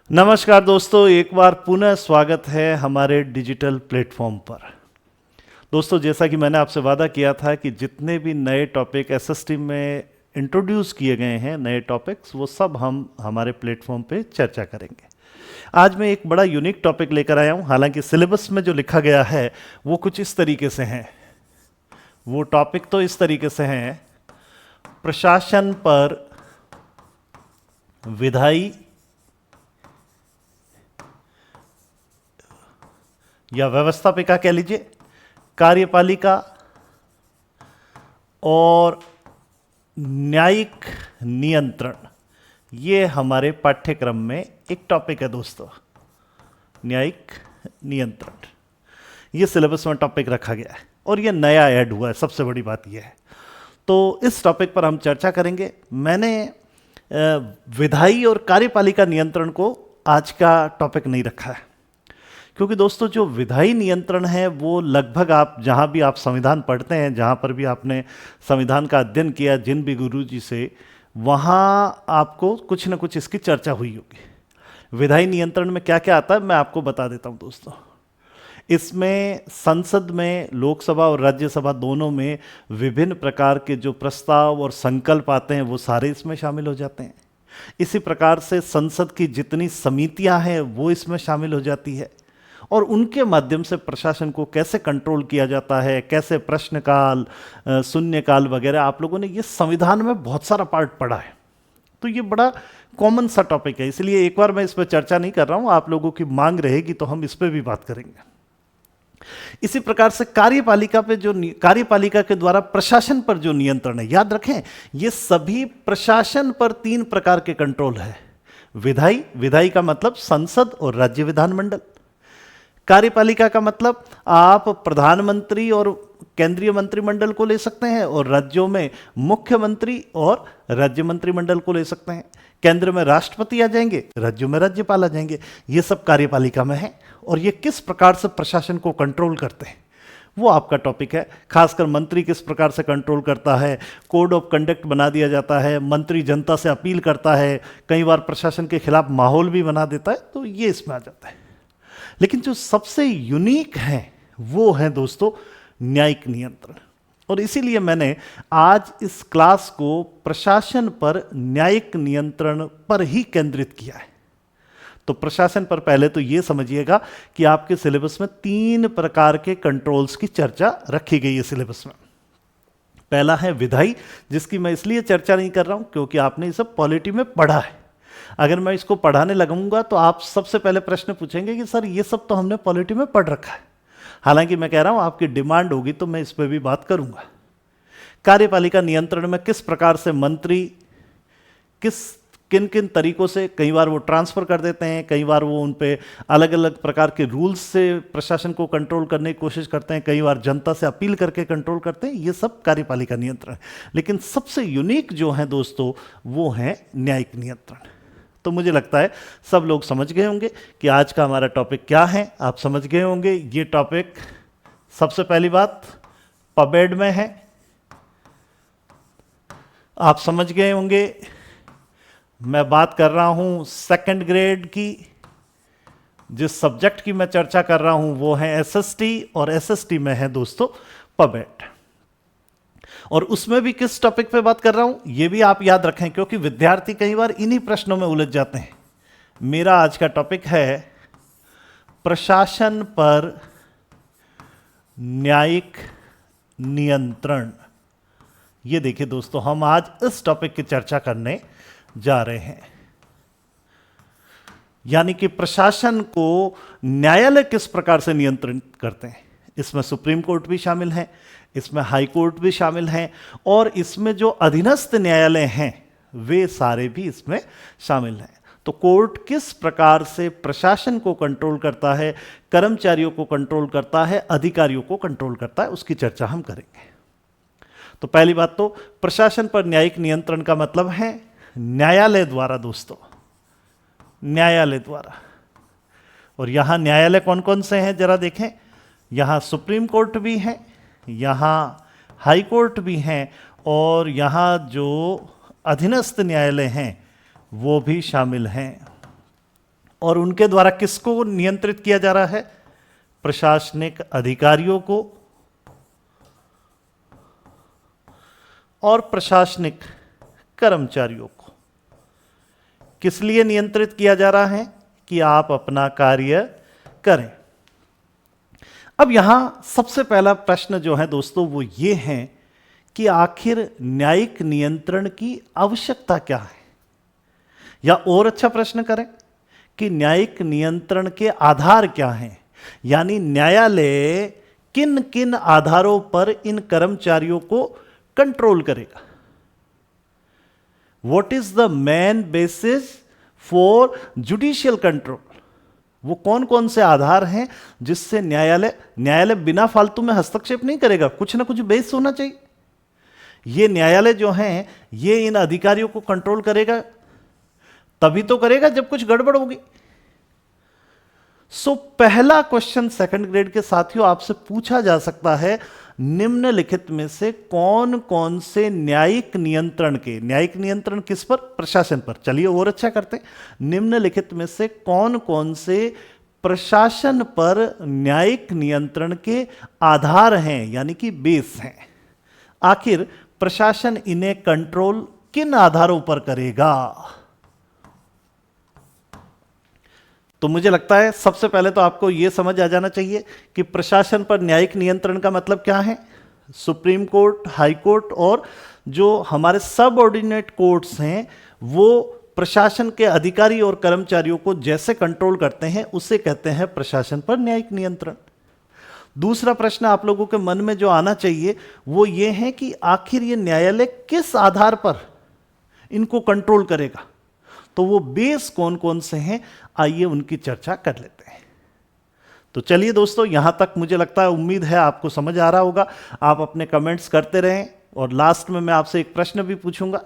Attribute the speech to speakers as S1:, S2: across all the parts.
S1: नमस्कार दोस्तों, एक बार पुनः स्वागत है हमारे डिजिटल प्लेटफॉर्म पर। दोस्तों, जैसा कि मैंने आपसे वादा किया था कि जितने भी नए टॉपिक एसएसटी में इंट्रोड्यूस किए गए हैं, नए टॉपिक्स, वो सब हम हमारे प्लेटफॉर्म पे चर्चा करेंगे। आज मैं एक बड़ा यूनिक टॉपिक लेकर आया हूँ। हालांकि सिलेबस में जो लिखा गया है वो कुछ इस तरीके से है। वो टॉपिक तो इस तरीके से हैं: प्रशासन पर विधायी या व्यवस्थापिका कह लीजिए, कार्यपालिका और न्यायिक नियंत्रण। ये हमारे पाठ्यक्रम में एक टॉपिक है दोस्तों, न्यायिक नियंत्रण। ये सिलेबस में टॉपिक रखा गया है और ये नया ऐड हुआ है, सबसे बड़ी बात ये है। तो इस टॉपिक पर हम चर्चा करेंगे। मैंने विधायी और कार्यपालिका नियंत्रण को आज का टॉपिक नहीं रखा है, क्योंकि दोस्तों जो विधायी नियंत्रण है वो लगभग आप जहाँ भी आप संविधान पढ़ते हैं, जहाँ पर भी आपने संविधान का अध्ययन किया जिन भी गुरुजी से, वहाँ आपको कुछ न कुछ इसकी चर्चा हुई होगी। विधायी नियंत्रण में क्या क्या आता है मैं आपको बता देता हूँ दोस्तों। इसमें संसद में, लोकसभा और राज्यसभा दोनों में विभिन्न प्रकार के जो प्रस्ताव और संकल्प आते हैं वो सारे इसमें शामिल हो जाते हैं। इसी प्रकार से संसद की जितनी समितियां हैं वो इसमें शामिल हो जाती है और उनके माध्यम से प्रशासन को कैसे कंट्रोल किया जाता है, कैसे प्रश्नकाल, शून्यकाल वगैरह। आप लोगों ने ये संविधान में बहुत सारा पार्ट पढ़ा है, तो ये बड़ा कॉमन सा टॉपिक है, इसलिए एक बार मैं इस पर चर्चा नहीं कर रहा हूँ। आप लोगों की मांग रहेगी तो हम इस पर भी बात करेंगे। इसी प्रकार से कार्यपालिका पे जो कार्यपालिका के द्वारा प्रशासन पर जो नियंत्रण है, याद रखें ये सभी प्रशासन पर 3 प्रकार के कंट्रोल है। विधायी, विधायी का मतलब संसद और राज्य विधानमंडल। कार्यपालिका का मतलब आप प्रधानमंत्री और केंद्रीय मंत्रिमंडल को ले सकते हैं, और राज्यों में मुख्यमंत्री और राज्य मंत्रिमंडल को ले सकते हैं। केंद्र में राष्ट्रपति आ जाएंगे, राज्यों में राज्यपाल आ जाएंगे। ये सब कार्यपालिका में है और ये किस प्रकार से प्रशासन को कंट्रोल करते हैं वो आपका टॉपिक है। खासकर मंत्री किस प्रकार से कंट्रोल करता है, कोड ऑफ कंडक्ट बना दिया जाता है, मंत्री जनता से अपील करता है, कई बार प्रशासन के खिलाफ माहौल भी बना देता है, तो ये इसमें आ जाता है। लेकिन जो सबसे यूनिक है वो है दोस्तों न्यायिक नियंत्रण, और इसीलिए मैंने आज इस क्लास को प्रशासन पर न्यायिक नियंत्रण पर ही केंद्रित किया है। तो प्रशासन पर पहले तो ये समझिएगा कि आपके सिलेबस में 3 प्रकार के कंट्रोल्स की चर्चा रखी गई है सिलेबस में। पहला है विधायी, जिसकी मैं इसलिए चर्चा नहीं कर रहा हूं क्योंकि आपने ये सब पॉलिटी में पढ़ा है। अगर मैं इसको पढ़ाने लगूंगा तो आप सबसे पहले प्रश्न पूछेंगे कि सर ये सब तो हमने पॉलिटी में पढ़ रखा है। हालांकि मैं कह रहा हूं आपकी डिमांड होगी तो मैं इस पर भी बात करूंगा। कार्यपालिका नियंत्रण में किस प्रकार से मंत्री किन किन तरीकों से, कई बार वो ट्रांसफर कर देते हैं, कई बार वो उन पे अलग अलग प्रकार के रूल्स से प्रशासन को कंट्रोल करने की कोशिश करते हैं, कई बार जनता से अपील करके कंट्रोल करते हैं। ये सब कार्यपालिका नियंत्रण है। लेकिन सबसे यूनिक जो है दोस्तों वो है न्यायिक नियंत्रण। तो मुझे लगता है सब लोग समझ गए होंगे कि आज का हमारा टॉपिक क्या है। आप समझ गए होंगे ये टॉपिक, सबसे पहली बात, पबेड में है। आप समझ गए होंगे मैं बात कर रहा हूं सेकंड ग्रेड की। जिस सब्जेक्ट की मैं चर्चा कर रहा हूं वो है एसएसटी, और एसएसटी में है दोस्तों पबेड। और उसमें भी किस टॉपिक पे बात कर रहा हूं ये भी आप याद रखें, क्योंकि विद्यार्थी कई बार इन्हीं प्रश्नों में उलझ जाते हैं। मेरा आज का टॉपिक है प्रशासन पर न्यायिक नियंत्रण। ये देखिए दोस्तों, हम आज इस टॉपिक की चर्चा करने जा रहे हैं, यानी कि प्रशासन को न्यायालय किस प्रकार से नियंत्रित करते हैं। इसमें सुप्रीम कोर्ट भी शामिल है, इसमें हाई कोर्ट भी शामिल हैं, और इसमें जो अधीनस्थ न्यायालय हैं वे सारे भी इसमें शामिल हैं। तो कोर्ट किस प्रकार से प्रशासन को कंट्रोल करता है, कर्मचारियों को कंट्रोल करता है, अधिकारियों को कंट्रोल करता है, उसकी चर्चा हम करेंगे। तो पहली बात तो प्रशासन पर न्यायिक नियंत्रण का मतलब है न्यायालय द्वारा दोस्तों, न्यायालय द्वारा। और यहां न्यायालय कौन कौन से हैं जरा देखें। यहां सुप्रीम कोर्ट भी है, यहां हाई कोर्ट भी हैं, और यहां जो अधीनस्थ न्यायालय हैं वो भी शामिल हैं। और उनके द्वारा किसको नियंत्रित किया जा रहा है? प्रशासनिक अधिकारियों को और प्रशासनिक कर्मचारियों को। किस लिए नियंत्रित किया जा रहा है? कि आप अपना कार्य करें। अब यहां सबसे पहला प्रश्न जो है दोस्तों वो ये है कि आखिर न्यायिक नियंत्रण की आवश्यकता क्या है? या और अच्छा प्रश्न करें कि न्यायिक नियंत्रण के आधार क्या हैं? यानी न्यायालय किन किन आधारों पर इन कर्मचारियों को कंट्रोल करेगा? What is the main basis for judicial control? वो कौन कौन से आधार हैं जिससे न्यायालय बिना फालतू में हस्तक्षेप नहीं करेगा, कुछ ना कुछ बेस होना चाहिए। ये न्यायालय जो है ये इन अधिकारियों को कंट्रोल करेगा, तभी तो करेगा जब कुछ गड़बड़ होगी। पहला क्वेश्चन सेकंड ग्रेड के साथियों आपसे पूछा जा सकता है, निम्नलिखित में से कौन कौन से न्यायिक नियंत्रण किस पर? प्रशासन पर। चलिए और अच्छा करते हैं, निम्नलिखित में से कौन कौन से प्रशासन पर न्यायिक नियंत्रण के आधार हैं, यानी कि बेस हैं। आखिर प्रशासन इन्हें कंट्रोल किन आधारों पर करेगा? तो मुझे लगता है सबसे पहले तो आपको यह समझ आ जाना चाहिए कि प्रशासन पर न्यायिक नियंत्रण का मतलब क्या है। सुप्रीम कोर्ट, हाई कोर्ट और जो हमारे सबऑर्डिनेट कोर्ट्स हैं वो प्रशासन के अधिकारी और कर्मचारियों को जैसे कंट्रोल करते हैं उसे कहते हैं प्रशासन पर न्यायिक नियंत्रण। दूसरा प्रश्न आप लोगों के मन में जो आना चाहिए वो ये है कि आखिर ये न्यायालय किस आधार पर इनको कंट्रोल करेगा। तो वो बेस कौन कौन से हैं, आइए उनकी चर्चा कर लेते हैं। तो चलिए दोस्तों, यहां तक मुझे लगता है, उम्मीद है आपको समझ आ रहा होगा। आप अपने कमेंट्स करते रहें और लास्ट में मैं आपसे एक प्रश्न भी पूछूंगा।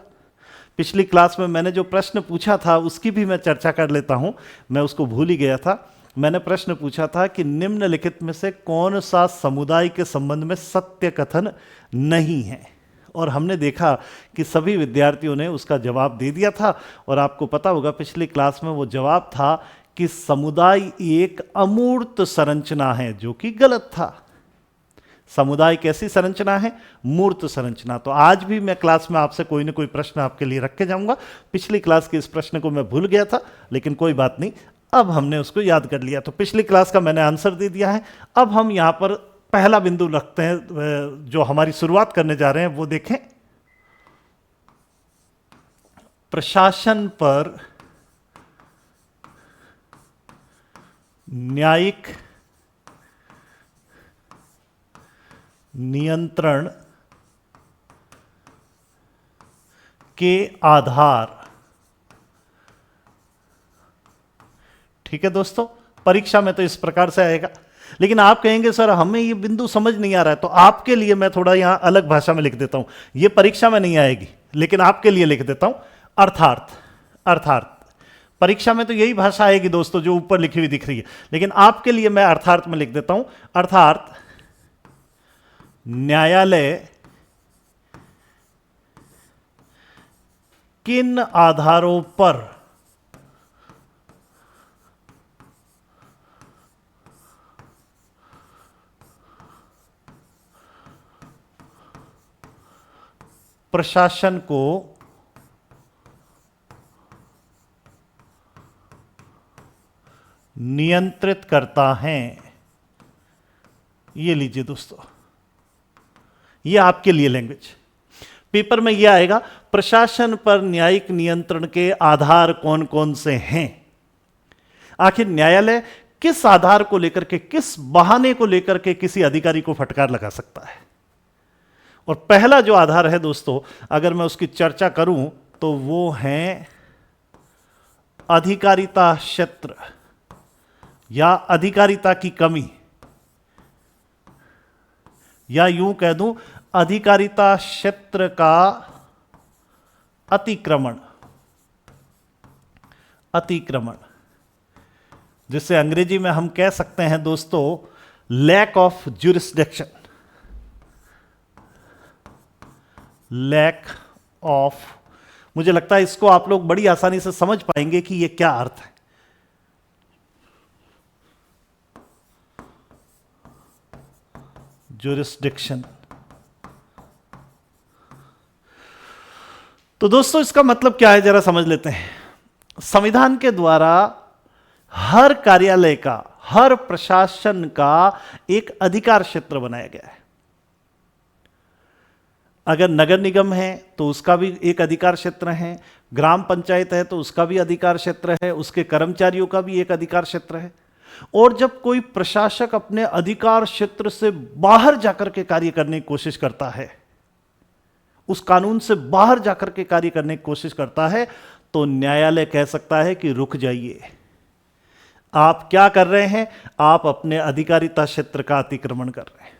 S1: पिछली क्लास में मैंने जो प्रश्न पूछा था उसकी भी मैं चर्चा कर लेता हूं, मैं उसको भूल ही गया था। मैंने प्रश्न पूछा था कि निम्नलिखित में से कौन सा समुदाय के संबंध में सत्य कथन नहीं है, और हमने देखा कि सभी विद्यार्थियों ने उसका जवाब दे दिया था। और आपको पता होगा पिछली क्लास में वो जवाब था कि समुदाय एक अमूर्त संरचना है, जो कि गलत था। समुदाय कैसी संरचना है? मूर्त संरचना। तो आज भी मैं क्लास में आपसे कोई ना कोई प्रश्न आपके लिए रख के जाऊंगा। पिछली क्लास के इस प्रश्न को मैं भूल गया था, लेकिन कोई बात नहीं, अब हमने उसको याद कर लिया। तो पिछली क्लास का मैंने आंसर दे दिया है। अब हम यहां पर पहला बिंदु रखते हैं, जो हमारी शुरुआत करने जा रहे हैं वो देखें। प्रशासन पर न्यायिक नियंत्रण के आधार। ठीक है दोस्तों, परीक्षा में तो इस प्रकार से आएगा, लेकिन आप कहेंगे सर हमें ये बिंदु समझ नहीं आ रहा है, तो आपके लिए मैं थोड़ा यहां अलग भाषा में लिख देता हूं। ये परीक्षा में नहीं आएगी, लेकिन आपके लिए लिख देता हूं। अर्थात परीक्षा में तो यही भाषा आएगी दोस्तों जो ऊपर लिखी हुई दिख रही है, लेकिन आपके लिए मैं अर्थार्थ में लिख देता हूं। अर्थात न्यायालय किन आधारों पर प्रशासन को नियंत्रित करता है। ये लीजिए दोस्तों, ये आपके लिए लैंग्वेज। पेपर में यह आएगा, प्रशासन पर न्यायिक नियंत्रण के आधार कौन कौन से हैं। आखिर न्यायालय किस आधार को लेकर के, किस बहाने को लेकर के किसी अधिकारी को फटकार लगा सकता है। और पहला जो आधार है दोस्तों, अगर मैं उसकी चर्चा करूं तो वो है अधिकारिता क्षेत्र या अधिकारिता की कमी, या यूं कह दूं अधिकारिता क्षेत्र का अतिक्रमण, जिसे अंग्रेजी में हम कह सकते हैं दोस्तों lack of jurisdiction. Lack of, मुझे लगता है इसको आप लोग बड़ी आसानी से समझ पाएंगे कि यह क्या अर्थ है। जुरिस्डिक्शन। तो दोस्तों इसका मतलब क्या है जरा समझ लेते हैं। संविधान के द्वारा हर कार्यालय का, हर प्रशासन का एक अधिकार क्षेत्र बनाया गया है। अगर नगर निगम है तो उसका भी एक अधिकार क्षेत्र है, ग्राम पंचायत है तो उसका भी अधिकार क्षेत्र है, उसके कर्मचारियों का भी एक अधिकार क्षेत्र है। और जब कोई प्रशासक अपने अधिकार क्षेत्र से बाहर जाकर के कार्य करने की कोशिश करता है, उस कानून से बाहर जाकर के कार्य करने की कोशिश करता है, तो न्यायालय कह सकता है कि रुक जाइए, आप क्या कर रहे हैं, आप अपने अधिकारिता क्षेत्र का अतिक्रमण कर रहे हैं।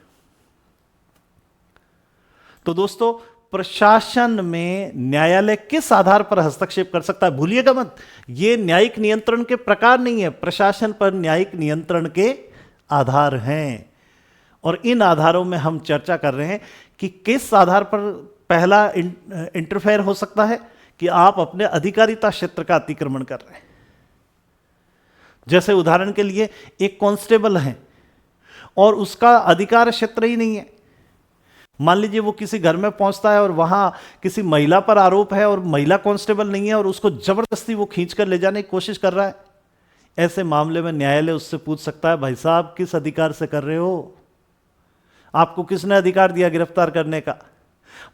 S1: तो दोस्तों प्रशासन में न्यायालय किस आधार पर हस्तक्षेप कर सकता है, भूलिएगा मत, यह न्यायिक नियंत्रण के प्रकार नहीं है, प्रशासन पर न्यायिक नियंत्रण के आधार हैं। और इन आधारों में हम चर्चा कर रहे हैं कि किस आधार पर पहला इंटरफेयर हो सकता है कि आप अपने अधिकारिता क्षेत्र का अतिक्रमण कर रहे हैं। जैसे उदाहरण के लिए एक कांस्टेबल है और उसका अधिकार क्षेत्र ही नहीं है। मान लीजिए वो किसी घर में पहुंचता है और वहां किसी महिला पर आरोप है और महिला कांस्टेबल नहीं है और उसको जबरदस्ती वो खींचकर ले जाने की कोशिश कर रहा है। ऐसे मामले में न्यायालय उससे पूछ सकता है, भाई साहब किस अधिकार से कर रहे हो, आपको किसने अधिकार दिया गिरफ्तार करने का,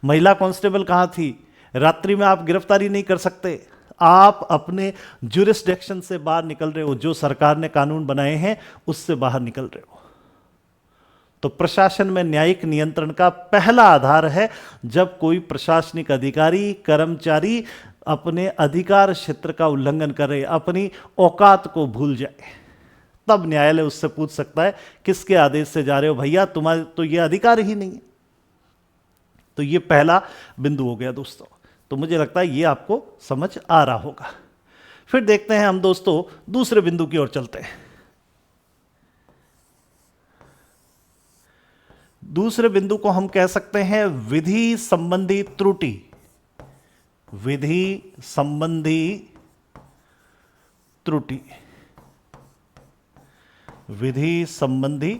S1: महिला कांस्टेबल कहां थी, रात्रि में आप गिरफ्तारी नहीं कर सकते, आप अपने ज्यूरिसडिक्शन से बाहर निकल रहे हो, जो सरकार ने कानून बनाए हैं उससे बाहर निकल रहे हो। तो प्रशासन में न्यायिक नियंत्रण का पहला आधार है जब कोई प्रशासनिक अधिकारी, कर्मचारी अपने अधिकार क्षेत्र का उल्लंघन करे, अपनी औकात को भूल जाए, तब न्यायालय उससे पूछ सकता है किसके आदेश से जा रहे हो भैया, तुम्हारे तो ये अधिकार ही नहीं है। तो ये पहला बिंदु हो गया दोस्तों। तो मुझे लगता है ये आपको समझ आ रहा होगा। फिर देखते हैं हम दोस्तों दूसरे बिंदु की ओर चलते हैं। दूसरे बिंदु को हम कह सकते हैं विधि संबंधी त्रुटि। विधि संबंधी त्रुटि, विधि संबंधी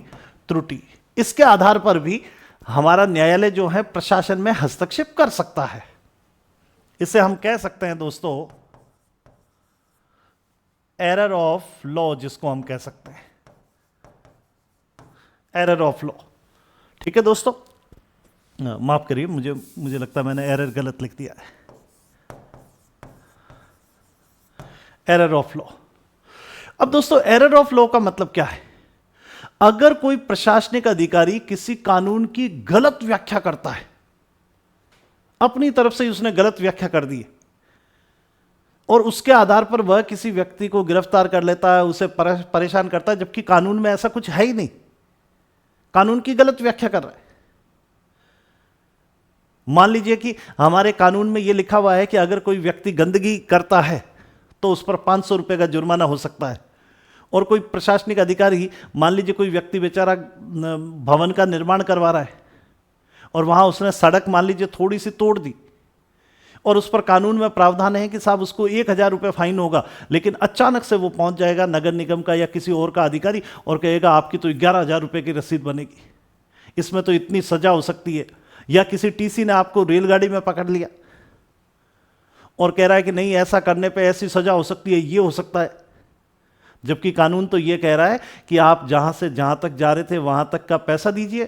S1: त्रुटि, इसके आधार पर भी हमारा न्यायालय जो है प्रशासन में हस्तक्षेप कर सकता है। इसे हम कह सकते हैं दोस्तों एरर ऑफ लॉ, जिसको हम कह सकते हैं एरर ऑफ लॉ। ठीक है दोस्तों, माफ करिए, मुझे लगता है मैंने एरर गलत लिख दिया है। Error of law. अब दोस्तों एरर ऑफ लॉ का मतलब क्या है? अगर कोई प्रशासनिक अधिकारी किसी कानून की गलत व्याख्या करता है, अपनी तरफ से उसने गलत व्याख्या कर दी और उसके आधार पर वह किसी व्यक्ति को गिरफ्तार कर लेता है, उसे परेशान करता है, जबकि कानून में ऐसा कुछ है ही नहीं, कानून की गलत व्याख्या कर रहा है। मान लीजिए कि हमारे कानून में यह लिखा हुआ है कि अगर कोई व्यक्ति गंदगी करता है तो उस पर 500 रुपए का जुर्माना हो सकता है, और कोई प्रशासनिक अधिकारी, मान लीजिए कोई व्यक्ति बेचारा भवन का निर्माण करवा रहा है और वहां उसने सड़क मान लीजिए थोड़ी सी तोड़ दी और उस पर कानून में प्रावधान है कि साहब उसको 1000 रुपये फाइन होगा, लेकिन अचानक से वो पहुंच जाएगा नगर निगम का या किसी और का अधिकारी और कहेगा आपकी तो 11,000 रुपये की रसीद बनेगी, इसमें तो इतनी सजा हो सकती है। या किसी टीसी ने आपको रेलगाड़ी में पकड़ लिया और कह रहा है कि नहीं ऐसा करने पे ऐसी सजा हो सकती है, ये हो सकता है, जबकि कानून तो ये कह रहा है कि आप जहां से जहां तक जा रहे थे वहां तक का पैसा दीजिए,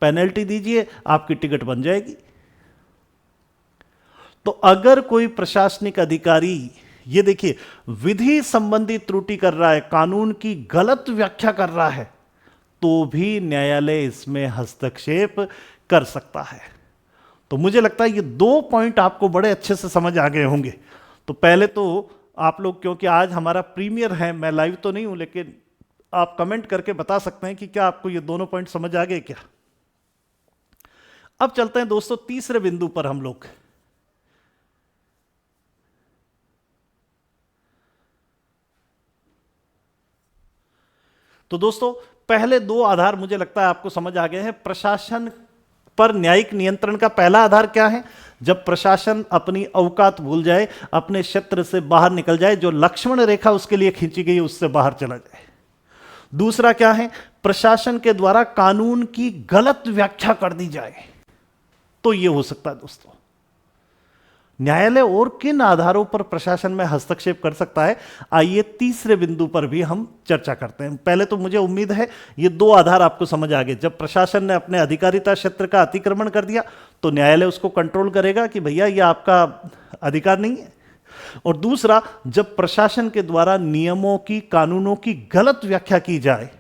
S1: पेनल्टी दीजिए, आपकी टिकट बन जाएगी। तो अगर कोई प्रशासनिक अधिकारी, ये देखिए, विधि संबंधी त्रुटि कर रहा है, कानून की गलत व्याख्या कर रहा है, तो भी न्यायालय इसमें हस्तक्षेप कर सकता है। तो मुझे लगता है ये 2 पॉइंट आपको बड़े अच्छे से समझ आ गए होंगे। तो पहले तो आप लोग, क्योंकि आज हमारा प्रीमियर है, मैं लाइव तो नहीं हूं, लेकिन आप कमेंट करके बता सकते हैं कि क्या आपको ये दोनों पॉइंट समझ आ गए क्या। अब चलते हैं दोस्तों तीसरे बिंदु पर हम लोग। तो दोस्तों पहले 2 आधार मुझे लगता है आपको समझ आ गए हैं। प्रशासन पर न्यायिक नियंत्रण का पहला आधार क्या है? जब प्रशासन अपनी औकात भूल जाए, अपने क्षेत्र से बाहर निकल जाए, जो लक्ष्मण रेखा उसके लिए खींची गई उससे बाहर चला जाए। दूसरा क्या है? प्रशासन के द्वारा कानून की गलत व्याख्या कर दी जाए तो यह हो सकता है दोस्तों। न्यायालय और किन आधारों पर प्रशासन में हस्तक्षेप कर सकता है, आइए तीसरे बिंदु पर भी हम चर्चा करते हैं। पहले तो मुझे उम्मीद है ये दो आधार आपको समझ आ गए। जब प्रशासन ने अपने अधिकारिता क्षेत्र का अतिक्रमण कर दिया तो न्यायालय उसको कंट्रोल करेगा कि भैया ये आपका अधिकार नहीं है। और दूसरा, जब प्रशासन के द्वारा नियमों की, कानूनों की गलत व्याख्या की जाए,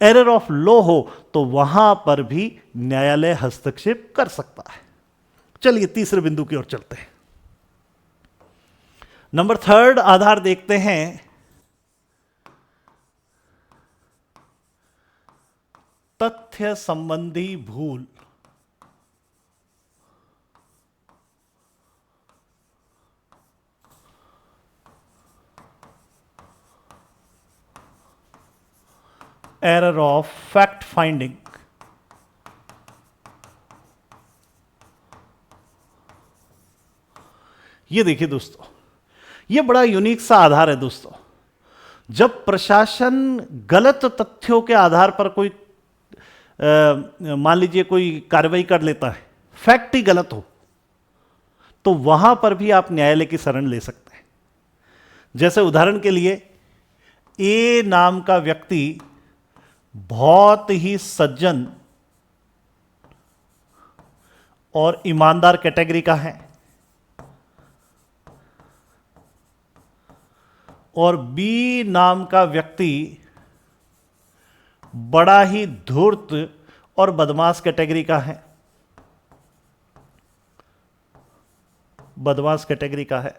S1: एरर ऑफ लॉ हो, तो वहां पर भी न्यायालय हस्तक्षेप कर सकता है। चलिए तीसरे बिंदु की ओर चलते हैं। नंबर 3 आधार देखते हैं, तथ्य संबंधी भूल। Error of fact finding. ये देखिए दोस्तों, ये बड़ा यूनिक सा आधार है दोस्तों। जब प्रशासन गलत तथ्यों के आधार पर कोई मान लीजिए कोई कार्रवाई कर लेता है, फैक्ट ही गलत हो, तो वहां पर भी आप न्यायालय की शरण ले सकते हैं। जैसे उदाहरण के लिए, ए नाम का व्यक्ति बहुत ही सज्जन और ईमानदार कैटेगरी का है, और बी नाम का व्यक्ति बड़ा ही धूर्त और बदमाश कैटेगरी का है, बदमाश कैटेगरी का है।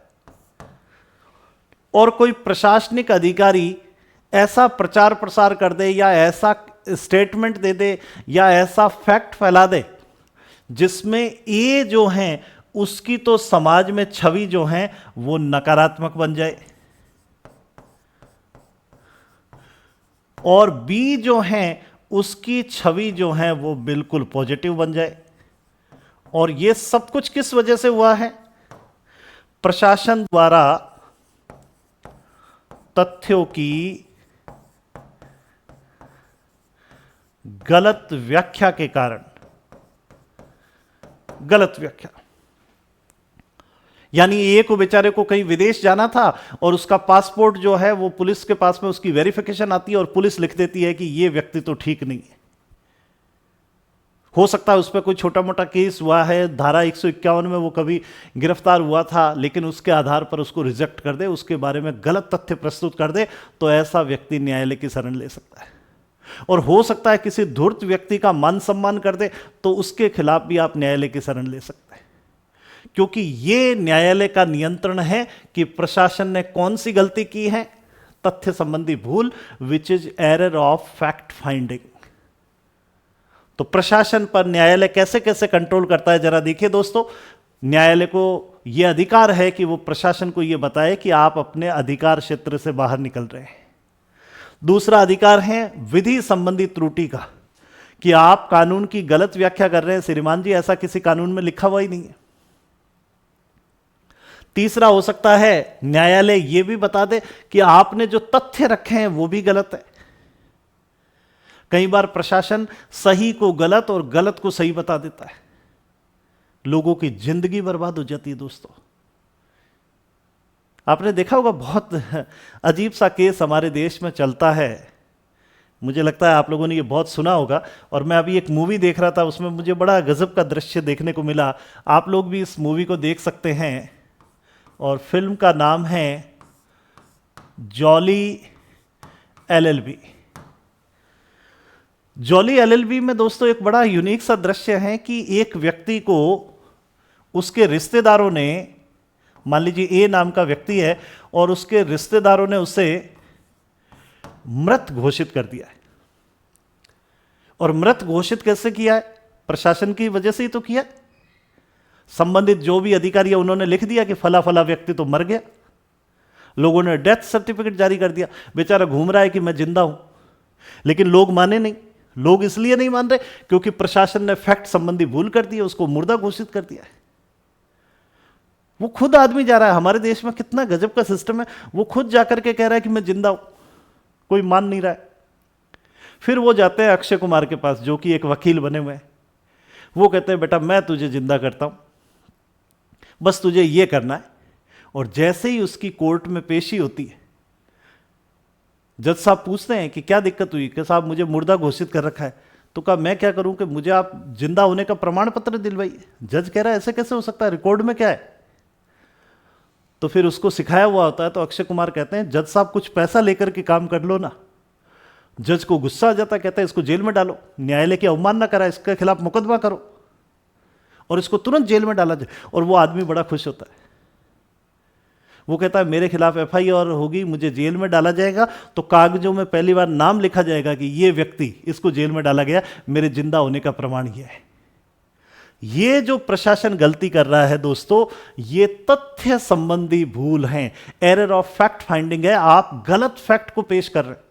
S1: और कोई प्रशासनिक अधिकारी ऐसा प्रचार प्रसार कर दे या ऐसा स्टेटमेंट दे दे या ऐसा फैक्ट फैला दे जिसमें ये जो हैं उसकी तो समाज में छवि जो है वो नकारात्मक बन जाए, और बी जो है उसकी छवि जो है वो बिल्कुल पॉजिटिव बन जाए। और ये सब कुछ किस वजह से हुआ है? प्रशासन द्वारा तथ्यों की गलत व्याख्या के कारण। गलत व्याख्या यानी ए को बेचारे को कहीं विदेश जाना था और उसका पासपोर्ट जो है वो पुलिस के पास में उसकी वेरिफिकेशन आती है और पुलिस लिख देती है कि ये व्यक्ति तो ठीक नहीं है। हो सकता है उस पर कोई छोटा मोटा केस हुआ है, धारा 151 में वो कभी गिरफ्तार हुआ था, लेकिन उसके आधार पर उसको रिजेक्ट कर दे, उसके बारे में गलत तथ्य प्रस्तुत कर दे, तो ऐसा व्यक्ति न्यायालय की शरण ले सकता है। और हो सकता है किसी धूर्त व्यक्ति का मान सम्मान कर दे, तो उसके खिलाफ भी आप न्यायालय की शरण ले सकते हैं, क्योंकि ये न्यायालय का नियंत्रण है कि प्रशासन ने कौन सी गलती की है, तथ्य संबंधी भूल, which is error of fact finding. तो प्रशासन पर न्यायालय कैसे कैसे कंट्रोल करता है, जरा देखिए दोस्तों। न्यायालय को यह अधिकार है कि वो प्रशासन को यह बताए कि आप अपने अधिकार क्षेत्र से बाहर निकल रहे हैं। दूसरा अधिकार है विधि संबंधी त्रुटि का, कि आप कानून की गलत व्याख्या कर रहे हैं, श्रीमान जी ऐसा किसी कानून में लिखा हुआ ही नहीं है। तीसरा हो सकता है न्यायालय यह भी बता दे कि आपने जो तथ्य रखे हैं वो भी गलत है। कई बार प्रशासन सही को गलत और गलत को सही बता देता है, लोगों की जिंदगी बर्बाद हो जाती है दोस्तों। आपने देखा होगा बहुत अजीब सा केस हमारे देश में चलता है, मुझे लगता है आप लोगों ने ये बहुत सुना होगा। और मैं अभी एक मूवी देख रहा था, उसमें मुझे बड़ा गजब का दृश्य देखने को मिला। आप लोग भी इस मूवी को देख सकते हैं, और फिल्म का नाम है जॉली एलएलबी। जॉली एलएलबी में दोस्तों एक बड़ा यूनिक सा दृश्य है कि एक व्यक्ति को उसके रिश्तेदारों ने, मान लीजिए ए नाम का व्यक्ति है, और उसके रिश्तेदारों ने उसे मृत घोषित कर दिया है। और मृत घोषित कैसे किया है? प्रशासन की वजह से ही तो किया। संबंधित जो भी अधिकारी है उन्होंने लिख दिया कि फला फला व्यक्ति तो मर गया। लोगों ने डेथ सर्टिफिकेट जारी कर दिया। बेचारा घूम रहा है कि मैं जिंदा हूं, लेकिन लोग माने नहीं। लोग इसलिए नहीं मान रहे क्योंकि प्रशासन ने फैक्ट संबंधी भूल कर दी, उसको मुर्दा घोषित कर दिया है। वो खुद आदमी जा रहा है, हमारे देश में कितना गजब का सिस्टम है, वो खुद जाकर के कह रहा है कि मैं जिंदा हूं, कोई मान नहीं रहा है। फिर वो जाते हैं अक्षय कुमार के पास, जो कि एक वकील बने हुए हैं। वो कहते हैं बेटा मैं तुझे जिंदा करता हूं, बस तुझे ये करना है। और जैसे ही उसकी कोर्ट में पेशी होती है, जज साहब पूछते हैं कि क्या दिक्कत हुई, कि साहब मुझे मुर्दा घोषित कर रखा है। तो कहा मैं क्या करूं कि मुझे आप जिंदा होने का प्रमाण पत्र दिलवाइए। जज कह रहा है ऐसे कैसे हो सकता है, रिकॉर्ड में क्या है। तो फिर उसको सिखाया हुआ होता है। तो अक्षय कुमार कहते हैं जज साहब कुछ पैसा लेकर के काम कर लो ना। जज को गुस्सा आ जाता है, कहता है इसको जेल में डालो, न्यायालय की अवमानना करा, इसके खिलाफ मुकदमा करो और इसको तुरंत जेल में डाला जाए। और वो आदमी बड़ा खुश होता है। वो कहता है मेरे खिलाफ एफआईआर होगी, मुझे जेल में डाला जाएगा, तो कागजों में पहली बार नाम लिखा जाएगा कि ये व्यक्ति, इसको जेल में डाला गया, मेरे जिंदा होने का प्रमाण ये है। ये जो प्रशासन गलती कर रहा है दोस्तों, ये तथ्य संबंधी भूल है, एरर ऑफ फैक्ट फाइंडिंग है। आप गलत फैक्ट को पेश कर रहे हैं।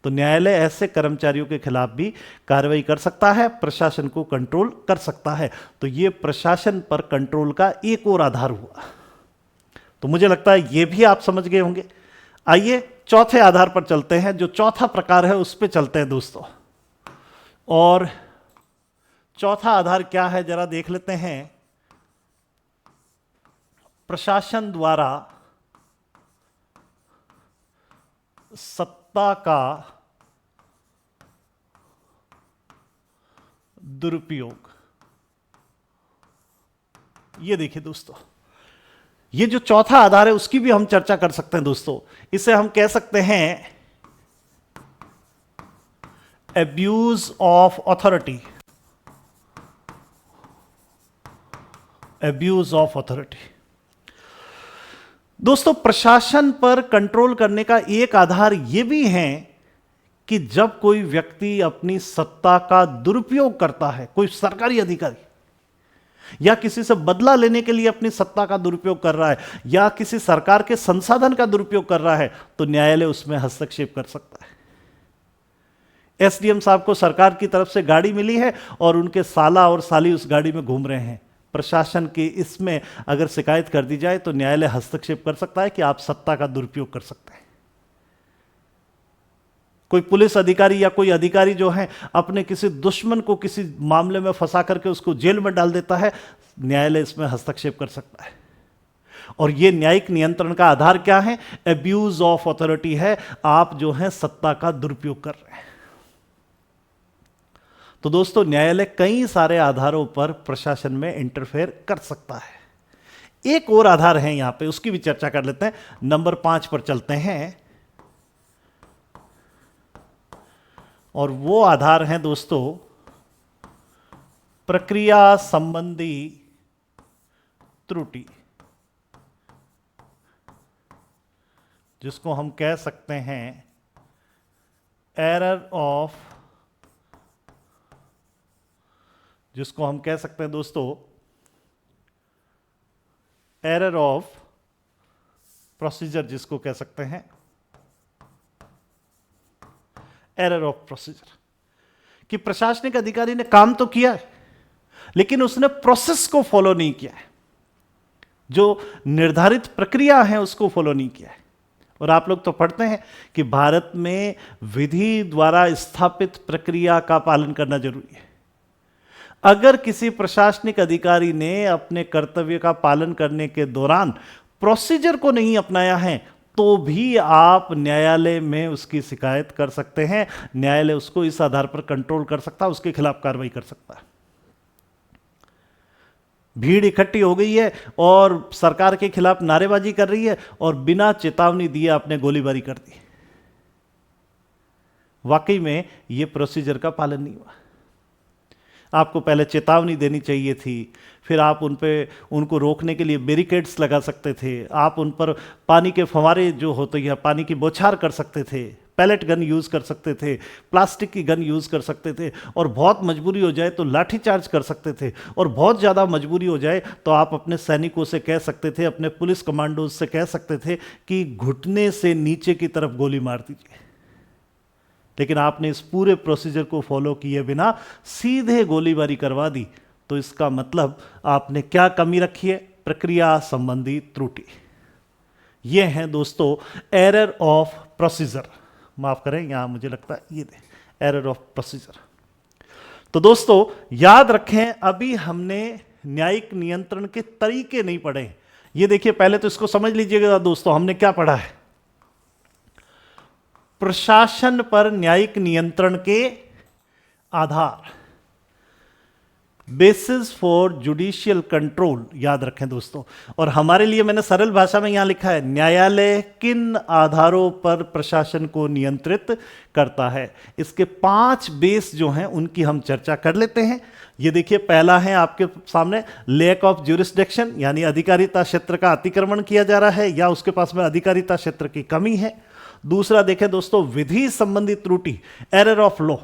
S1: तो न्यायालय ऐसे कर्मचारियों के खिलाफ भी कार्रवाई कर सकता है, प्रशासन को कंट्रोल कर सकता है। तो ये प्रशासन पर कंट्रोल का एक और आधार हुआ। तो मुझे लगता है ये भी आप समझ गए होंगे। आइए चौथे आधार पर चलते हैं, जो चौथा प्रकार है उस पर चलते हैं दोस्तों। और चौथा आधार क्या है जरा देख लेते हैं। प्रशासन द्वारा सत्ता का दुरुपयोग। ये देखिए दोस्तों, ये जो चौथा आधार है उसकी भी हम चर्चा कर सकते हैं दोस्तों। इसे हम कह सकते हैं abuse of authority. Abuse of authority दोस्तों, प्रशासन पर कंट्रोल करने का एक आधार यह भी है कि जब कोई व्यक्ति अपनी सत्ता का दुरुपयोग करता है, कोई सरकारी अधिकारी या किसी से बदला लेने के लिए अपनी सत्ता का दुरुपयोग कर रहा है, या किसी सरकार के संसाधन का दुरुपयोग कर रहा है, तो न्यायालय उसमें हस्तक्षेप कर सकता है। एसडीएम साहब को सरकार की तरफ से गाड़ी मिली है और उनके साला और साली उस गाड़ी में घूम रहे हैं। प्रशासन की इसमें अगर शिकायत कर दी जाए तो न्यायालय हस्तक्षेप कर सकता है कि आप सत्ता का दुरुपयोग कर सकते हैं। कोई पुलिस अधिकारी या कोई अधिकारी जो है अपने किसी दुश्मन को किसी मामले में फंसा करके उसको जेल में डाल देता है, न्यायालय इसमें हस्तक्षेप कर सकता है। और यह न्यायिक नियंत्रण का आधार क्या है? एब्यूज ऑफ अथॉरिटी है। आप जो है सत्ता का दुरुपयोग कर रहे हैं। तो दोस्तों, न्यायालय कई सारे आधारों पर प्रशासन में इंटरफेयर कर सकता है। एक और आधार है यहां पे, उसकी भी चर्चा कर लेते हैं। नंबर 5 पर चलते हैं, और वो आधार है दोस्तों प्रक्रिया संबंधी त्रुटि, जिसको हम कह सकते हैं एरर ऑफ, जिसको हम कह सकते हैं दोस्तों एरर ऑफ प्रोसीजर, जिसको कह सकते हैं एरर ऑफ प्रोसीजर। कि प्रशासनिक अधिकारी ने काम तो किया है, लेकिन उसने प्रोसेस को फॉलो नहीं किया है, जो निर्धारित प्रक्रिया है उसको फॉलो नहीं किया है। और आप लोग तो पढ़ते हैं कि भारत में विधि द्वारा स्थापित प्रक्रिया का पालन करना जरूरी है। अगर किसी प्रशासनिक अधिकारी ने अपने कर्तव्य का पालन करने के दौरान प्रोसीजर को नहीं अपनाया है, तो भी आप न्यायालय में उसकी शिकायत कर सकते हैं। न्यायालय उसको इस आधार पर कंट्रोल कर सकता है, उसके खिलाफ कार्रवाई कर सकता है। भीड़ इकट्ठी हो गई है और सरकार के खिलाफ नारेबाजी कर रही है और बिना चेतावनी दिए आपने गोलीबारी कर दी, वाकई में यह प्रोसीजर का पालन नहीं हुआ। आपको पहले चेतावनी देनी चाहिए थी, फिर आप उनको रोकने के लिए बैरिकेड्स लगा सकते थे, आप उन पर पानी के फव्वारे जो होते हैं, पानी की बौछार कर सकते थे, पैलेट गन यूज़ कर सकते थे, प्लास्टिक की गन यूज़ कर सकते थे, और बहुत मजबूरी हो जाए तो लाठी चार्ज कर सकते थे, और बहुत ज़्यादा मजबूरी हो जाए तो आप अपने सैनिकों से कह सकते थे, अपने पुलिस कमांडोज से कह सकते थे कि घुटने से नीचे की तरफ गोली मार दीजिए। लेकिन आपने इस पूरे प्रोसीजर को फॉलो किए बिना सीधे गोलीबारी करवा दी। तो इसका मतलब आपने क्या कमी रखी है? प्रक्रिया संबंधी त्रुटि। यह है दोस्तों एरर ऑफ प्रोसीजर। माफ करें, यहां मुझे लगता है ये एरर ऑफ प्रोसीजर। तो दोस्तों याद रखें, अभी हमने न्यायिक नियंत्रण के तरीके नहीं पढ़े। ये देखिए, पहले तो इसको समझ लीजिएगा दोस्तों, हमने क्या पढ़ा है। प्रशासन पर न्यायिक नियंत्रण के आधार, बेसिस फॉर जुडिशियल कंट्रोल, याद रखें दोस्तों। और हमारे लिए मैंने सरल भाषा में यहां लिखा है, न्यायालय किन आधारों पर प्रशासन को नियंत्रित करता है। इसके 5 बेस जो हैं उनकी हम चर्चा कर लेते हैं। ये देखिए, पहला है आपके सामने लैक ऑफ ज्यूरिसडिक्शन, यानी अधिकारिता क्षेत्र का अतिक्रमण किया जा रहा है या उसके पास में अधिकारिता क्षेत्र की कमी है। दूसरा देखें दोस्तों, विधि संबंधी त्रुटि, एरर ऑफ लॉ,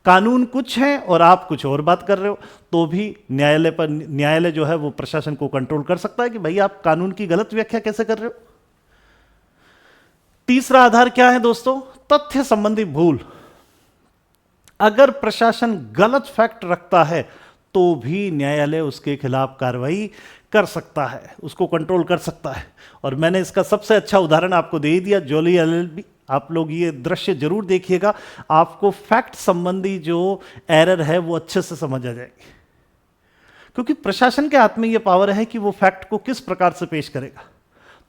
S1: कानून कुछ है और आप कुछ और बात कर रहे हो, तो भी न्यायालय जो है वो प्रशासन को कंट्रोल कर सकता है कि भाई आप कानून की गलत व्याख्या कैसे कर रहे हो। तीसरा आधार क्या है दोस्तों, तथ्य संबंधी भूल। अगर प्रशासन गलत फैक्ट रखता है तो भी न्यायालय उसके खिलाफ कार्रवाई कर सकता है, उसको कंट्रोल कर सकता है। और मैंने इसका सबसे अच्छा उदाहरण आपको दे ही दिया, जॉली एलएलबी। आप लोग ये दृश्य जरूर देखिएगा, आपको फैक्ट संबंधी जो एरर है वो अच्छे से समझ आ जाएगी। क्योंकि प्रशासन के हाथ में ये पावर है कि वो फैक्ट को किस प्रकार से पेश करेगा।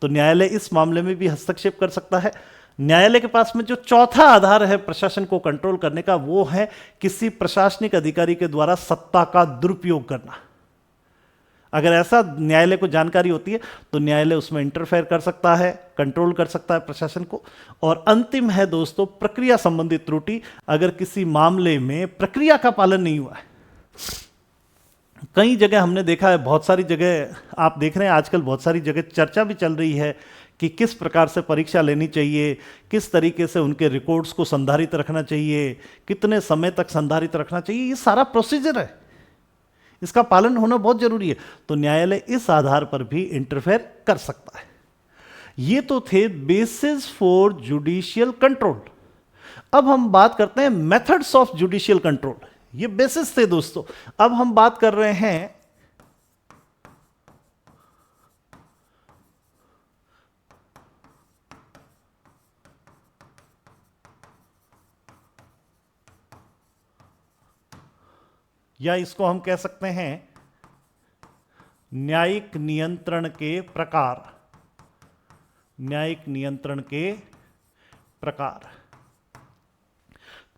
S1: तो न्यायालय इस मामले में भी हस्तक्षेप कर सकता है। न्यायालय के पास में जो चौथा आधार है प्रशासन को कंट्रोल करने का, वो है किसी प्रशासनिक अधिकारी के द्वारा सत्ता का दुरुपयोग करना। अगर ऐसा न्यायालय को जानकारी होती है तो न्यायालय उसमें इंटरफेयर कर सकता है, कंट्रोल कर सकता है प्रशासन को। और अंतिम है दोस्तों, प्रक्रिया संबंधी त्रुटि। अगर किसी मामले में प्रक्रिया का पालन नहीं हुआ है, कई जगह हमने देखा है, बहुत सारी जगह आप देख रहे हैं आजकल, बहुत सारी जगह चर्चा भी चल रही है कि किस प्रकार से परीक्षा लेनी चाहिए, किस तरीके से उनके रिकॉर्ड्स को संधारित रखना चाहिए, कितने समय तक संधारित रखना चाहिए। ये सारा प्रोसीजर है, इसका पालन होना बहुत जरूरी है। तो न्यायालय इस आधार पर भी इंटरफेयर कर सकता है। ये तो थे बेसिस फॉर जुडिशियल कंट्रोल। अब हम बात करते हैं मेथड्स ऑफ जुडिशियल कंट्रोल। ये बेसिस थे दोस्तों। अब हम बात कर रहे हैं या इसको हम कह सकते हैं न्यायिक नियंत्रण के प्रकार। न्यायिक नियंत्रण के प्रकार।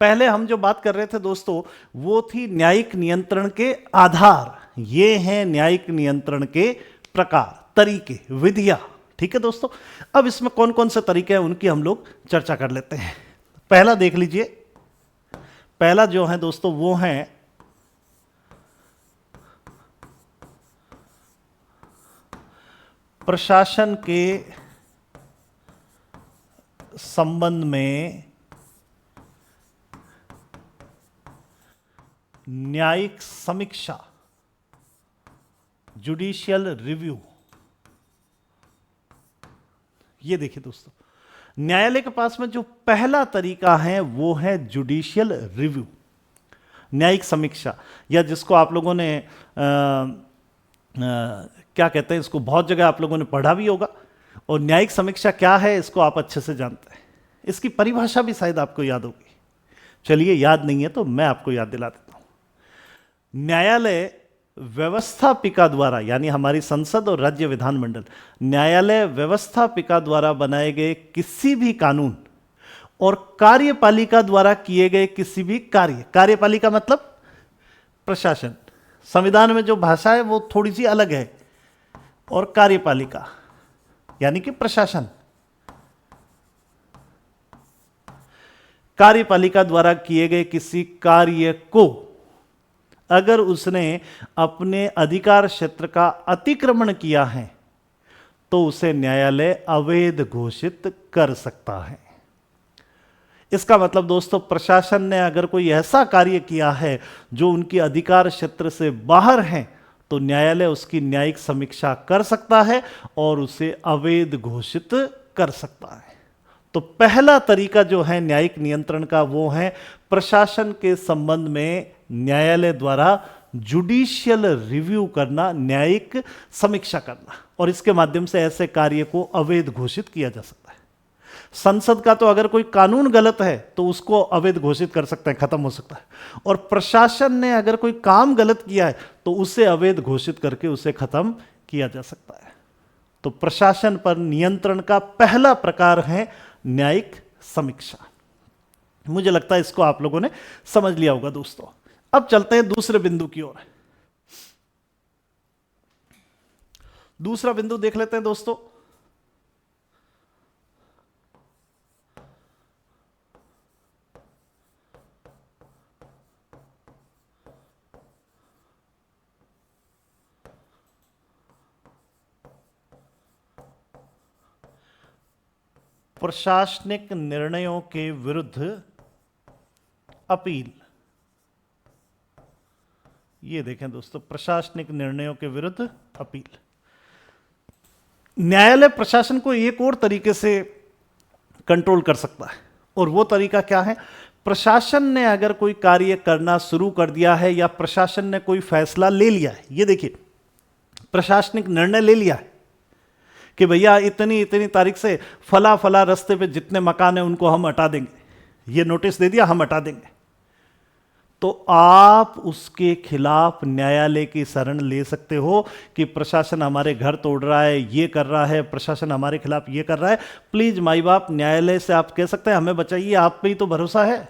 S1: पहले हम जो बात कर रहे थे दोस्तों वो थी न्यायिक नियंत्रण के आधार। ये हैं न्यायिक नियंत्रण के प्रकार, तरीके, विधियां। ठीक है दोस्तों। अब इसमें कौन कौन से तरीके हैं उनकी हम लोग चर्चा कर लेते हैं। पहला देख लीजिए, पहला जो है दोस्तों वो है प्रशासन के संबंध में न्यायिक समीक्षा, जुडिशियल रिव्यू। ये देखिए दोस्तों, न्यायालय के पास में जो पहला तरीका है वो है जुडिशियल रिव्यू, न्यायिक समीक्षा, या जिसको आप लोगों ने क्या कहते हैं, इसको बहुत जगह आप लोगों ने पढ़ा भी होगा। और न्यायिक समीक्षा क्या है इसको आप अच्छे से जानते हैं। इसकी परिभाषा भी शायद आपको याद होगी। चलिए, याद नहीं है तो मैं आपको याद दिला देता हूं। न्यायालय व्यवस्थापिका द्वारा, यानी हमारी संसद और राज्य विधानमंडल, न्यायालय व्यवस्थापिका द्वारा बनाए गए किसी भी कानून और कार्यपालिका द्वारा किए गए किसी भी कार्य, कार्यपालिका मतलब प्रशासन, संविधान में जो भाषा है वो थोड़ी सी अलग है, और कार्यपालिका यानी कि प्रशासन, कार्यपालिका द्वारा किए गए किसी कार्य को अगर उसने अपने अधिकार क्षेत्र का अतिक्रमण किया है तो उसे न्यायालय अवैध घोषित कर सकता है। इसका मतलब दोस्तों, प्रशासन ने अगर कोई ऐसा कार्य किया है जो उनके अधिकार क्षेत्र से बाहर है तो न्यायालय उसकी न्यायिक समीक्षा कर सकता है और उसे अवैध घोषित कर सकता है। तो पहला तरीका जो है न्यायिक नियंत्रण का वो है प्रशासन के संबंध में न्यायालय द्वारा जुडिशियल रिव्यू करना, न्यायिक समीक्षा करना, और इसके माध्यम से ऐसे कार्य को अवैध घोषित किया जा सकता है। संसद का तो अगर कोई कानून गलत है तो उसको अवैध घोषित कर सकते हैं, खत्म हो सकता है। और प्रशासन ने अगर कोई काम गलत किया है तो उसे अवैध घोषित करके उसे खत्म किया जा सकता है। तो प्रशासन पर नियंत्रण का पहला प्रकार है न्यायिक समीक्षा। मुझे लगता है इसको आप लोगों ने समझ लिया होगा दोस्तों। अब चलते हैं दूसरे बिंदु की ओर। दूसरा बिंदु देख लेते हैं दोस्तों। प्रशासनिक निर्णयों के विरुद्ध अपील। ये देखें दोस्तों, प्रशासनिक निर्णयों के विरुद्ध अपील। न्यायालय प्रशासन को एक और तरीके से कंट्रोल कर सकता है, और वो तरीका क्या है? प्रशासन ने अगर कोई कार्य करना शुरू कर दिया है या प्रशासन ने कोई फैसला ले लिया है, ये देखिए प्रशासनिक निर्णय ले लिया है कि भैया इतनी इतनी तारीख से फला फला रास्ते पे जितने मकान हैं उनको हम हटा देंगे, ये नोटिस दे दिया, हम हटा देंगे, तो आप उसके खिलाफ न्यायालय की शरण ले सकते हो कि प्रशासन हमारे घर तोड़ रहा है, ये कर रहा है, प्रशासन हमारे खिलाफ ये कर रहा है, प्लीज माई बाप न्यायालय से आप कह सकते हैं हमें बचाइए, आप पे ही तो भरोसा है।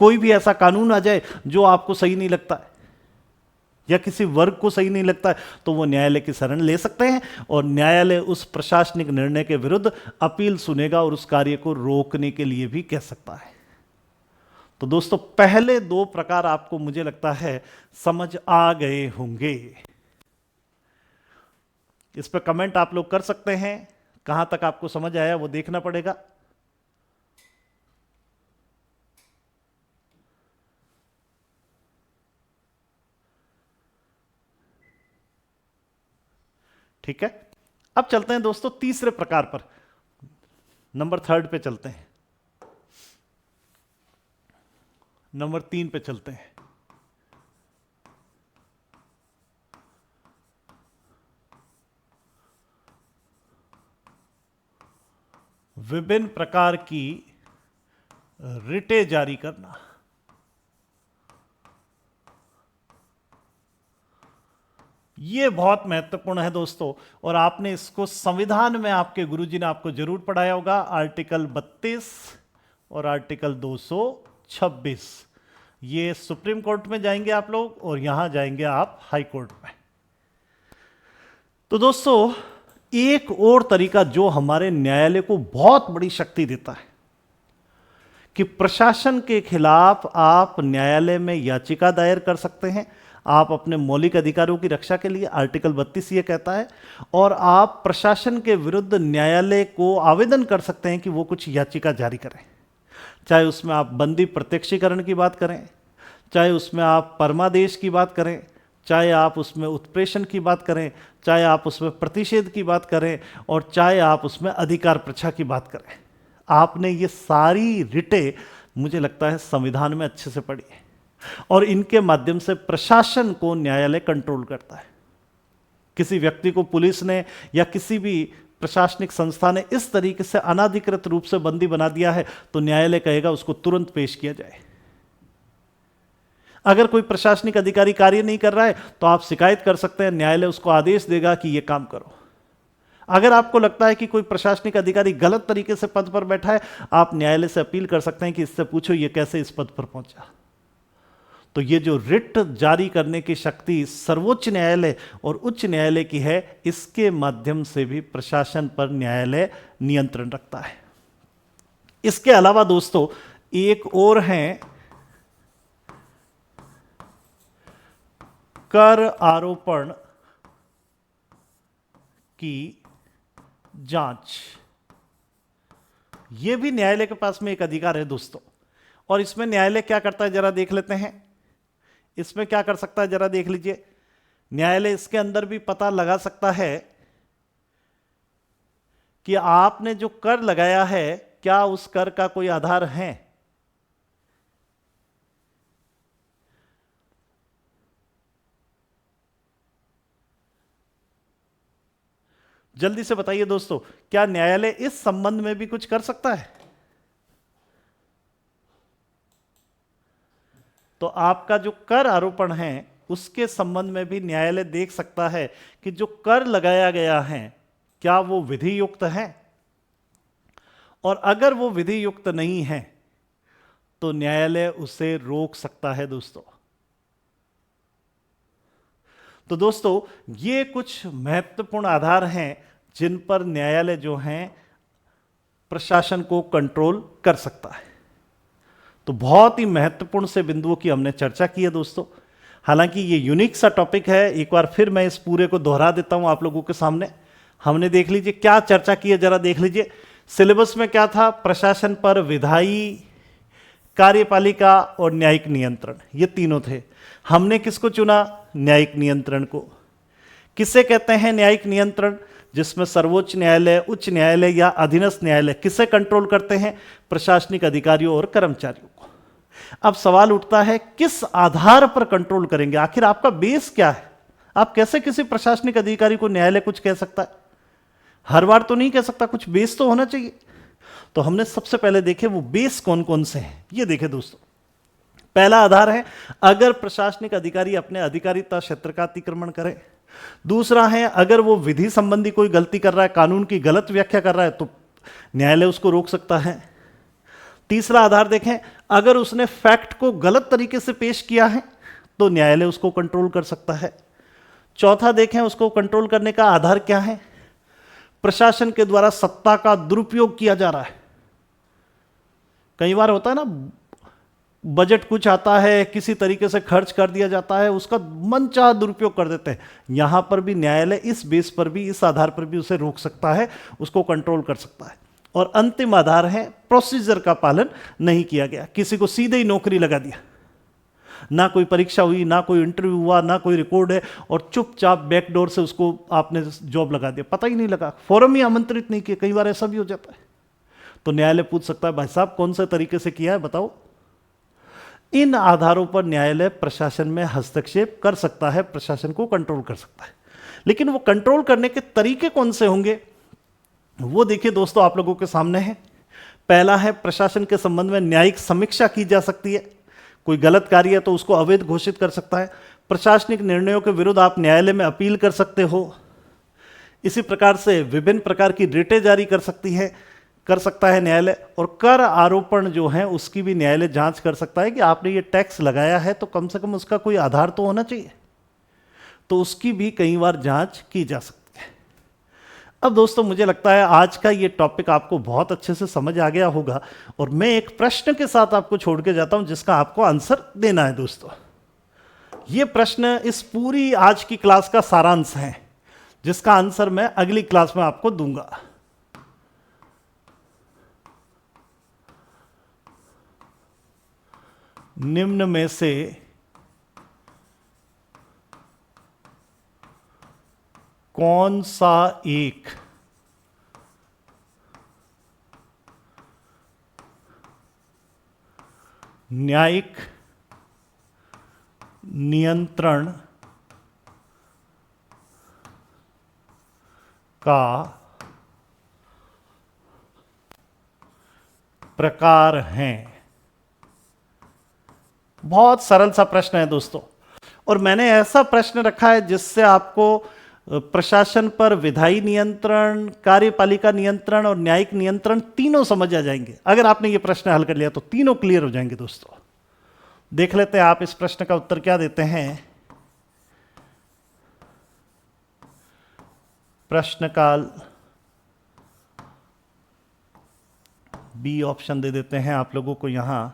S1: कोई भी ऐसा कानून आ जाए जो आपको सही नहीं लगता है या किसी वर्ग को सही नहीं लगता है, तो वो न्यायालय की शरण ले सकते हैं और न्यायालय उस प्रशासनिक निर्णय के विरुद्ध अपील सुनेगा और उस कार्य को रोकने के लिए भी कह सकता है। तो दोस्तों पहले दो प्रकार आपको मुझे लगता है समझ आ गए होंगे। इस पर कमेंट आप लोग कर सकते हैं, कहां तक आपको समझ आया वो देखना पड़ेगा। ठीक है, अब चलते हैं दोस्तों तीसरे प्रकार पर, नंबर 3 पे चलते हैं, नंबर 3 पे चलते हैं। विभिन्न प्रकार की रिटें जारी करना। ये बहुत महत्वपूर्ण है दोस्तों, और आपने इसको संविधान में आपके गुरुजी ने आपको जरूर पढ़ाया होगा। आर्टिकल 32 और आर्टिकल 226, ये सुप्रीम कोर्ट में जाएंगे आप लोग और यहां जाएंगे आप हाई कोर्ट में। तो दोस्तों एक और तरीका जो हमारे न्यायालय को बहुत बड़ी शक्ति देता है कि प्रशासन के खिलाफ आप न्यायालय में याचिका दायर कर सकते हैं, आप अपने मौलिक अधिकारों की रक्षा के लिए, आर्टिकल 32 ये कहता है, और आप प्रशासन के विरुद्ध न्यायालय को आवेदन कर सकते हैं कि वो कुछ याचिका जारी करें। चाहे उसमें आप बंदी प्रत्यक्षीकरण की बात करें, चाहे उसमें आप परमादेश की बात करें, चाहे आप उसमें उत्प्रेषण की बात करें, चाहे आप उसमें प्रतिषेध की बात करें, और चाहे आप उसमें अधिकार प्रच्छा की बात करें। आपने ये सारी रिटें मुझे लगता है संविधान में अच्छे से पढ़ी है, और इनके माध्यम से प्रशासन को न्यायालय कंट्रोल करता है। किसी व्यक्ति को पुलिस ने या किसी भी प्रशासनिक संस्था ने इस तरीके से अनाधिकृत रूप से बंदी बना दिया है तो न्यायालय कहेगा उसको तुरंत पेश किया जाए। अगर कोई प्रशासनिक अधिकारी कार्य नहीं कर रहा है तो आप शिकायत कर सकते हैं, न्यायालय उसको आदेश देगा कि यह काम करो। अगर आपको लगता है कि कोई प्रशासनिक अधिकारी गलत तरीके से पद पर बैठा है, आप न्यायालय से अपील कर सकते हैं कि इससे पूछो ये कैसे इस पद पर पहुंचा। तो ये जो रिट जारी करने की शक्ति सर्वोच्च न्यायालय और उच्च न्यायालय की है, इसके माध्यम से भी प्रशासन पर न्यायालय नियंत्रण रखता है। इसके अलावा दोस्तों एक और है कर आरोपण की जांच। यह भी न्यायालय के पास में एक अधिकार है दोस्तों, और इसमें न्यायालय क्या करता है जरा देख लेते हैं। इसमें क्या कर सकता है जरा देख लीजिए। न्यायालय इसके अंदर भी पता लगा सकता है कि आपने जो कर लगाया है क्या उस कर का कोई आधार है। जल्दी से बताइए दोस्तों, क्या न्यायालय इस संबंध में भी कुछ कर सकता है? तो आपका जो कर आरोपण है उसके संबंध में भी न्यायालय देख सकता है कि जो कर लगाया गया है क्या वो विधि युक्त है, और अगर वो विधि युक्त नहीं है तो न्यायालय उसे रोक सकता है दोस्तों। तो दोस्तों ये कुछ महत्वपूर्ण आधार हैं जिन पर न्यायालय जो है प्रशासन को कंट्रोल कर सकता है। तो बहुत ही महत्वपूर्ण से बिंदुओं की हमने चर्चा की है दोस्तों। हालांकि ये यूनिक सा टॉपिक है, एक बार फिर मैं इस पूरे को दोहरा देता हूं आप लोगों के सामने। हमने देख लीजिए क्या चर्चा की है, जरा देख लीजिए। सिलेबस में क्या था? प्रशासन पर विधायी, कार्यपालिका और न्यायिक नियंत्रण, ये तीनों थे। हमने किसको चुना? न्यायिक नियंत्रण को। किसे कहते हैं न्यायिक नियंत्रण? जिसमें सर्वोच्च न्यायालय, उच्च न्यायालय या अधीनस्थ न्यायालय किसे कंट्रोल करते हैं? प्रशासनिक अधिकारियों और कर्मचारियों को। अब सवाल उठता है किस आधार पर कंट्रोल करेंगे? आखिर आपका बेस क्या है? आप कैसे किसी प्रशासनिक अधिकारी को न्यायालय कुछ कह सकता है? हर बार तो नहीं कह सकता, कुछ बेस तो होना चाहिए। तो हमने सबसे पहले देखे वो बेस कौन कौन से हैं, ये देखे दोस्तों। पहला आधार है अगर प्रशासनिक अधिकारी अपने अधिकारिता क्षेत्र का अतिक्रमण करे। दूसरा है अगर वो विधि संबंधी कोई गलती कर रहा है, कानून की गलत व्याख्या कर रहा है, तो न्यायालय उसको रोक सकता है। तीसरा आधार देखें, अगर उसने फैक्ट को गलत तरीके से पेश किया है तो न्यायालय उसको कंट्रोल कर सकता है। चौथा देखें, उसको कंट्रोल करने का आधार क्या है? प्रशासन के द्वारा सत्ता का दुरुपयोग किया जा रहा है। कई बार होता है ना, बजट कुछ आता है, किसी तरीके से खर्च कर दिया जाता है, उसका मनचाहा दुरुपयोग कर देते हैं। यहां पर भी न्यायालय इस बेस पर भी, इस आधार पर भी उसे रोक सकता है, उसको कंट्रोल कर सकता है। और अंतिम आधार है प्रोसीजर का पालन नहीं किया गया, किसी को सीधे ही नौकरी लगा दिया, ना कोई परीक्षा हुई, ना कोई इंटरव्यू हुआ, ना कोई रिकॉर्ड है, और चुपचाप बैकडोर से उसको आपने जॉब लगा दिया, पता ही नहीं लगा, फोरम ही आमंत्रित नहीं किया। कई बार ऐसा भी हो जाता है। तो न्यायालय पूछ सकता है भाई साहब कौन से तरीके से किया है बताओ। इन आधारों पर न्यायालय प्रशासन में हस्तक्षेप कर सकता है, प्रशासन को कंट्रोल कर सकता है। लेकिन वो कंट्रोल करने के तरीके कौन से होंगे वो देखिए दोस्तों आप लोगों के सामने है। पहला है प्रशासन के संबंध में न्यायिक समीक्षा की जा सकती है। कोई गलत कार्य है तो उसको अवैध घोषित कर सकता है। प्रशासनिक निर्णयों के विरुद्ध आप न्यायालय में अपील कर सकते हो। इसी प्रकार से विभिन्न प्रकार की रिटें जारी कर सकता है न्यायालय। और कर आरोपण जो है उसकी भी न्यायालय जांच कर सकता है कि आपने ये टैक्स लगाया है तो कम से कम उसका कोई आधार तो होना चाहिए, तो उसकी भी कई बार जांच की जा सकती है। अब दोस्तों मुझे लगता है आज का ये टॉपिक आपको बहुत अच्छे से समझ आ गया होगा, और मैं एक प्रश्न के साथ आपको छोड़ के जाता हूं जिसका आपको आंसर देना है दोस्तों। ये प्रश्न इस पूरी आज की क्लास का सारांश है, जिसका आंसर मैं अगली क्लास में आपको दूंगा। निम्न में से कौन सा एक न्यायिक नियंत्रण का प्रकार है? बहुत सरल सा प्रश्न है दोस्तों, और मैंने ऐसा प्रश्न रखा है जिससे आपको प्रशासन पर विधायी नियंत्रण, कार्यपालिका नियंत्रण और न्यायिक नियंत्रण तीनों समझ आ जाएंगे। अगर आपने ये प्रश्न हल कर लिया तो तीनों क्लियर हो जाएंगे दोस्तों। देख लेते हैं आप इस प्रश्न का उत्तर क्या देते हैं। प्रश्न काल बी ऑप्शन दे देते हैं आप लोगों को यहां।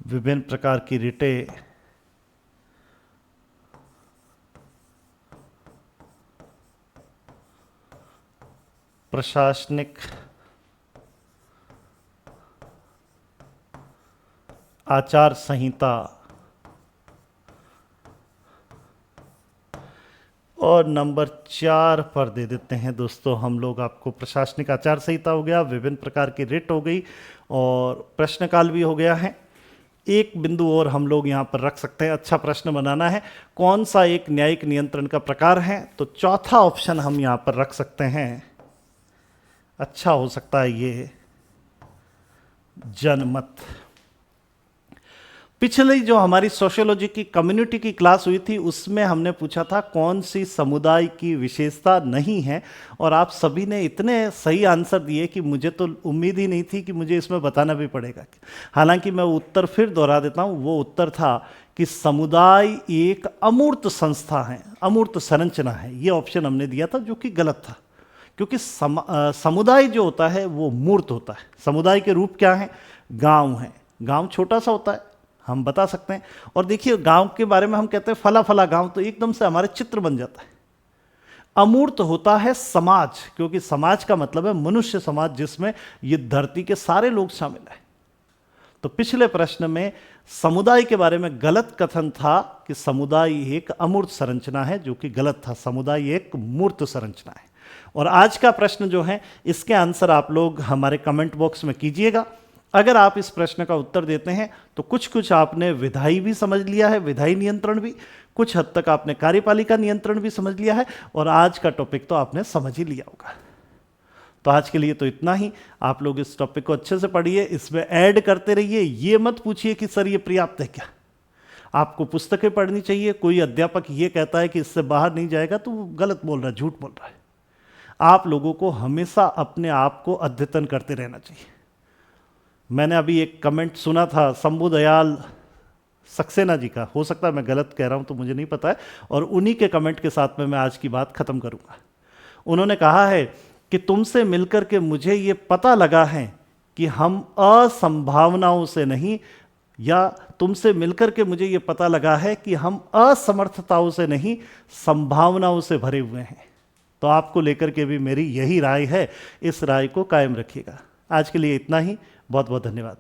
S1: विभिन्न प्रकार की रिटें प्रशासनिक आचार संहिता और नंबर 4 पर दे देते हैं दोस्तों हम लोग आपको प्रशासनिक आचार संहिता हो गया, विभिन्न प्रकार की रिट हो गई और प्रश्नकाल भी हो गया है। एक बिंदु और हम लोग यहाँ पर रख सकते हैं, अच्छा प्रश्न बनाना है, कौन सा एक न्यायिक नियंत्रण का प्रकार है, तो चौथा ऑप्शन हम यहाँ पर रख सकते हैं, अच्छा हो सकता है ये जनमत। पिछली जो हमारी सोशियोलॉजी की कम्युनिटी की क्लास हुई थी उसमें हमने पूछा था कौन सी समुदाय की विशेषता नहीं है, और आप सभी ने इतने सही आंसर दिए कि मुझे तो उम्मीद ही नहीं थी कि मुझे इसमें बताना भी पड़ेगा। हालांकि मैं उत्तर फिर दोहरा देता हूँ, वो उत्तर था कि समुदाय एक अमूर्त संस्था है, अमूर्त संरचना है। ये ऑप्शन हमने दिया था जो कि गलत था, क्योंकि समुदाय जो होता है वो मूर्त होता है। समुदाय के रूप क्या है? गांव है, गांव छोटा सा होता है, हम बता सकते हैं। और देखिए गांव के बारे में हम कहते हैं फला फला गांव, तो एकदम से हमारे चित्र बन जाता है। अमूर्त होता है समाज, क्योंकि समाज का मतलब है मनुष्य समाज, जिसमें ये धरती के सारे लोग शामिल हैं। तो पिछले प्रश्न में समुदाय के बारे में गलत कथन था कि समुदाय एक अमूर्त संरचना है, जो कि गलत था, समुदाय एक मूर्त संरचना है। और आज का प्रश्न जो है इसके आंसर आप लोग हमारे कमेंट बॉक्स में कीजिएगा। अगर आप इस प्रश्न का उत्तर देते हैं तो कुछ कुछ आपने विधायी भी समझ लिया है, विधायी नियंत्रण भी, कुछ हद तक आपने कार्यपालिका नियंत्रण भी समझ लिया है, और आज का टॉपिक तो आपने समझ ही लिया होगा। तो आज के लिए तो इतना ही। आप लोग इस टॉपिक को अच्छे से पढ़िए, इसमें ऐड करते रहिए। ये मत पूछिए कि सर ये पर्याप्त है क्या, आपको पुस्तकें पढ़नी चाहिए। कोई अध्यापक ये कहता है कि इससे बाहर नहीं जाएगा तो वो गलत बोल रहा है, झूठ बोल रहा है। आप लोगों को हमेशा अपने आप को अद्यतन करते रहना चाहिए। मैंने अभी एक कमेंट सुना था शंभू दयाल सक्सेना जी का, हो सकता है मैं गलत कह रहा हूं तो मुझे नहीं पता है, और उन्हीं के कमेंट के साथ में मैं आज की बात खत्म करूंगा। उन्होंने कहा है कि तुमसे मिलकर के मुझे ये पता लगा है कि हम असंभावनाओं से नहीं, या तुमसे मिलकर के मुझे ये पता लगा है कि हम असमर्थताओं से नहीं, संभावनाओं से भरे हुए हैं। तो आपको लेकर के भी मेरी यही राय है, इस राय को कायम रखिएगा। आज के लिए इतना ही, बहुत बहुत धन्यवाद।